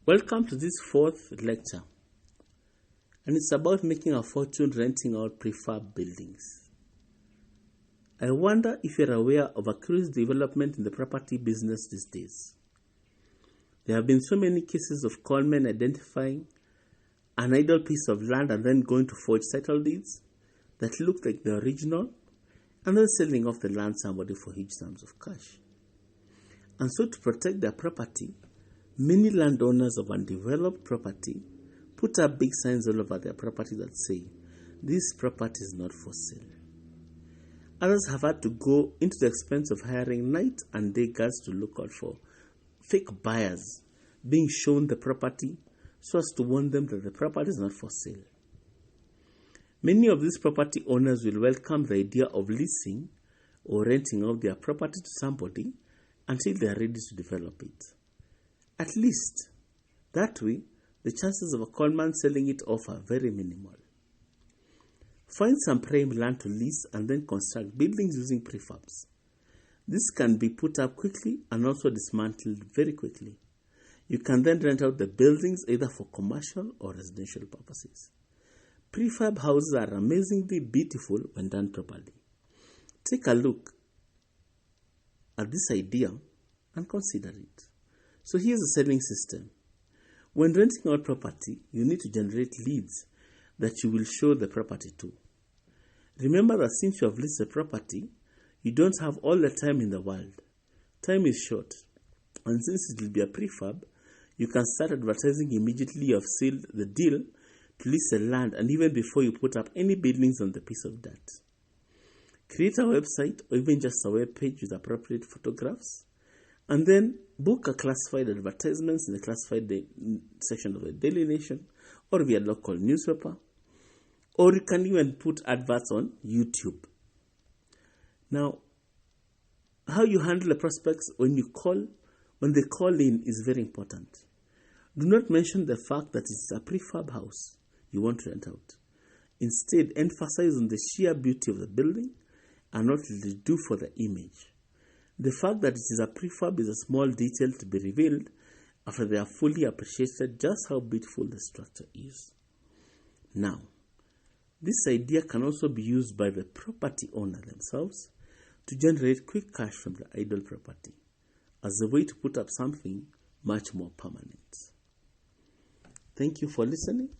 Welcome to this fourth lecture, and it's about making a fortune renting out prefab buildings. I wonder if you're aware of a curious development in the property business these days. There have been so many cases of conmen identifying an idle piece of land and then going to forge title deeds that look like the original and then selling off the land to somebody for huge sums of cash. And so to protect their property, many landowners of undeveloped property put up big signs all over their property that say, "This property is not for sale." Others have had to go into the expense of hiring night and day guards to look out for fake buyers being shown the property so as to warn them that the property is not for sale. Many of these property owners will welcome the idea of leasing or renting out their property to somebody until they are ready to develop it. At least, that way, the chances of a conman selling it off are very minimal. Find some prime land to lease and then construct buildings using prefabs. This can be put up quickly and also dismantled very quickly. You can then rent out the buildings either for commercial or residential purposes. Prefab houses are amazingly beautiful when done properly. Take a look at this idea and consider it. So here's the selling system. When renting out property, you need to generate leads that you will show the property to. Remember that since you have leased the property, you don't have all the time in the world. Time is short. And since it will be a prefab, you can start advertising immediately you have sealed the deal to lease the land and even before you put up any buildings on the piece of dirt. Create a website or even just a web page with appropriate photographs, and then book a classified advertisements in the classified section of the Daily Nation or via local newspaper, or you can even put adverts on YouTube. Now, how you handle the prospects when they call in is very important. Do not mention the fact that it's a prefab house you want to rent out. Instead, emphasize on the sheer beauty of the building and what it will do for the image. The fact that it is a prefab is a small detail to be revealed after they have fully appreciated just how beautiful the structure is. Now, this idea can also be used by the property owner themselves to generate quick cash from the idle property as a way to put up something much more permanent. Thank you for listening.